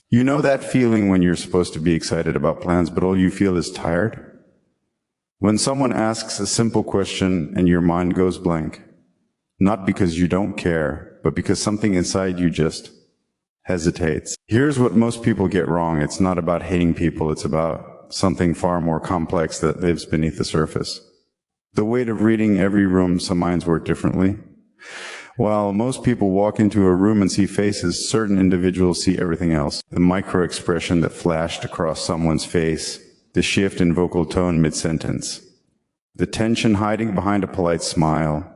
You know that feeling when you're supposed to be excited about plans, but all you feel is tired? When someone asks a simple question and your mind goes blank, not because you don't care, but because something inside you just hesitates. Here's what most people get wrong. It's not about hating people. It's about something far more complex that lives beneath the surface. The weight of reading every room, some minds work differently. While most people walk into a room and see faces, certain individuals see everything else. The micro-expression that flashed across someone's face, the shift in vocal tone mid-sentence, the tension hiding behind a polite smile.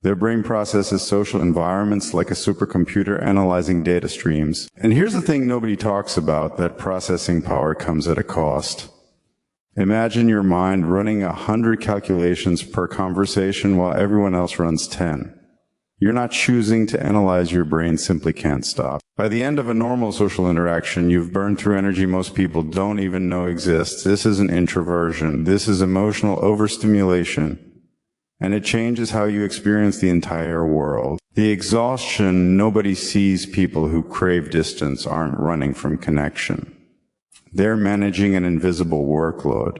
Their brain processes social environments like a supercomputer analyzing data streams. And here's the thing nobody talks about, that processing power comes at a cost. Imagine your mind running 100 calculations per conversation while everyone else runs 10. You're not choosing to analyze, your brain simply can't stop. By the end of a normal social interaction, you've burned through energy most people don't even know exists. This is an introversion. This is emotional overstimulation. And it changes how you experience the entire world. The exhaustion, nobody sees. People who crave distance aren't running from connection. They're managing an invisible workload.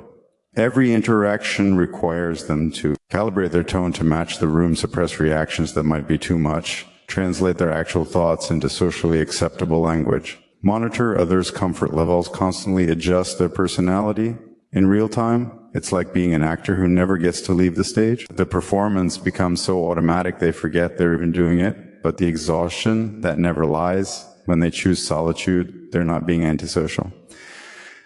Every interaction requires them to calibrate their tone to match the room, suppress reactions that might be too much, translate their actual thoughts into socially acceptable language, monitor others' comfort levels, constantly adjust their personality. In real time, it's like being an actor who never gets to leave the stage. The performance becomes so automatic they forget they're even doing it, but the exhaustion that never lies, when they choose solitude, they're not being antisocial.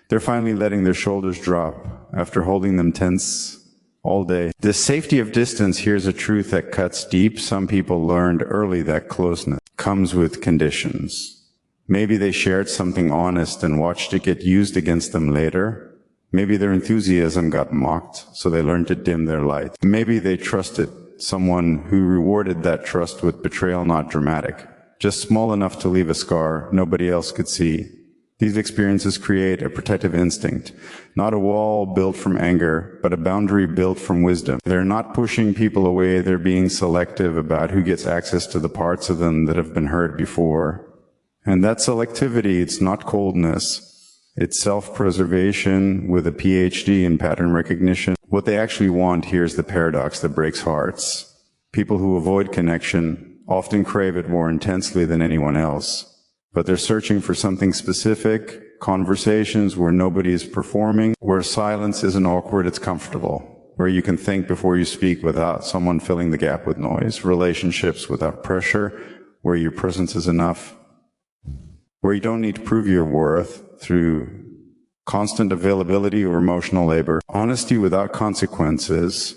They're finally letting their shoulders drop after holding them tense all day. The safety of distance, here's a truth that cuts deep. Some people learned early that closeness comes with conditions. Maybe they shared something honest and watched it get used against them later. Maybe their enthusiasm got mocked, so they learned to dim their light. Maybe they trusted someone who rewarded that trust with betrayal, not dramatic, just small enough to leave a scar nobody else could see. These experiences create a protective instinct, not a wall built from anger, but a boundary built from wisdom. They're not pushing people away, they're being selective about who gets access to the parts of them that have been hurt before. And that selectivity, it's not coldness. It's self-preservation with a PhD in pattern recognition. What they actually want, here's the paradox that breaks hearts. People who avoid connection often crave it more intensely than anyone else. But they're searching for something specific, conversations where nobody is performing, where silence isn't awkward, it's comfortable, where you can think before you speak without someone filling the gap with noise, relationships without pressure, where your presence is enough, where you don't need to prove your worth through constant availability or emotional labor, honesty without consequences,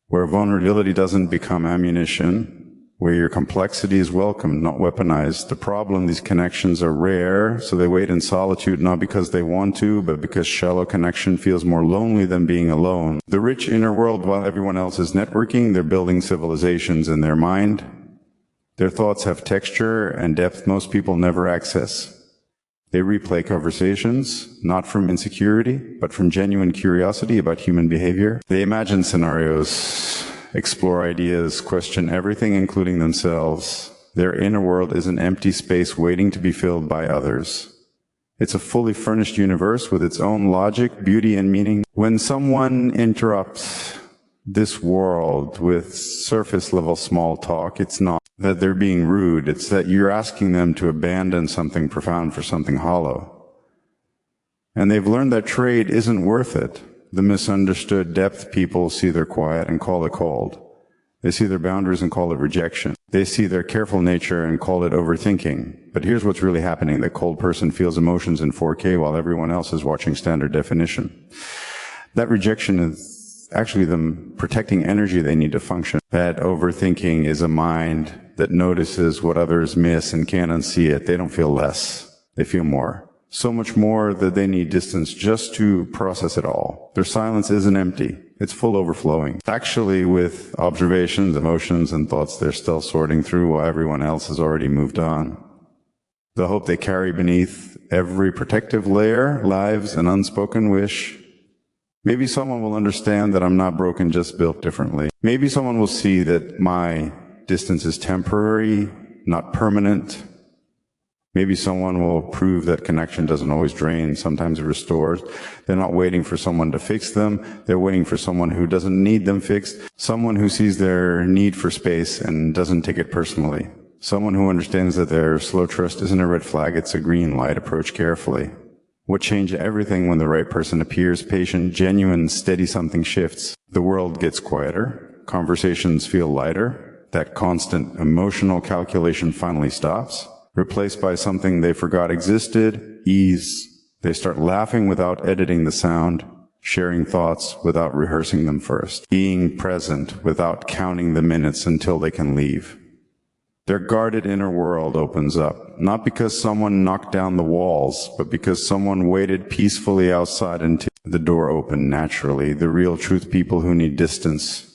where vulnerability doesn't become ammunition, where your complexity is welcomed, not weaponized. The problem, these connections are rare, so they wait in solitude, not because they want to, but because shallow connection feels more lonely than being alone. The rich inner world, while everyone else is networking, they're building civilizations in their mind. Their thoughts have texture and depth most people never access. They replay conversations, not from insecurity, but from genuine curiosity about human behavior. They imagine scenarios, explore ideas, question everything, including themselves. Their inner world is an empty space waiting to be filled by others. It's a fully furnished universe with its own logic, beauty, and meaning. When someone interrupts this world with surface-level small talk, it's not that they're being rude, it's that you're asking them to abandon something profound for something hollow. And they've learned that trade isn't worth it. The misunderstood depth people see their quiet and call it cold. They see their boundaries and call it rejection. They see their careful nature and call it overthinking. But here's what's really happening. The cold person feels emotions in 4K while everyone else is watching standard definition. That rejection is actually them protecting energy they need to function. That overthinking is a mind that notices what others miss and can't unsee it. They don't feel less. They feel more. So much more that they need distance just to process it all. Their silence isn't empty. It's full overflowing. Actually, with observations, emotions, and thoughts they're still sorting through while everyone else has already moved on. The hope they carry beneath every protective layer lives an unspoken wish. Maybe someone will understand that I'm not broken, just built differently. Maybe someone will see that my distance is temporary, not permanent. Maybe someone will prove that connection doesn't always drain, sometimes it restores. They're not waiting for someone to fix them. They're waiting for someone who doesn't need them fixed, someone who sees their need for space and doesn't take it personally. Someone who understands that their slow trust isn't a red flag, it's a green light. Approach carefully. What changed everything when the right person appears, patient, genuine, steady, something shifts. The world gets quieter. Conversations feel lighter. That constant emotional calculation finally stops. Replaced by something they forgot existed, ease. They start laughing without editing the sound, sharing thoughts without rehearsing them first, being present without counting the minutes until they can leave. Their guarded inner world opens up, not because someone knocked down the walls, but because someone waited peacefully outside until the door opened naturally. The real truth people who need distance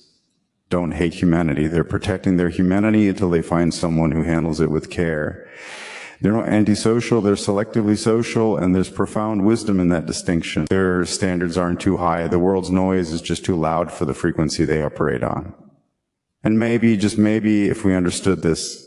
don't hate humanity. They're protecting their humanity until they find someone who handles it with care. They're not antisocial, they're selectively social, and there's profound wisdom in that distinction. Their standards aren't too high. The world's noise is just too loud for the frequency they operate on. And maybe, just maybe, if we understood this,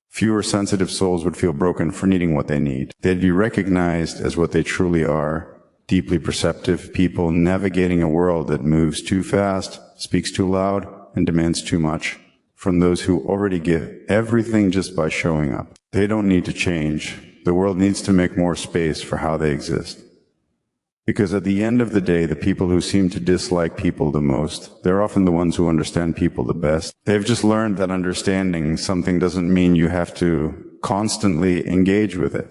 fewer sensitive souls would feel broken for needing what they need. They'd be recognized as what they truly are, deeply perceptive people navigating a world that moves too fast, speaks too loud, and demands too much from those who already give everything just by showing up. They don't need to change. The world needs to make more space for how they exist. Because at the end of the day, the people who seem to dislike people the most, they're often the ones who understand people the best. They've just learned that understanding something doesn't mean you have to constantly engage with it.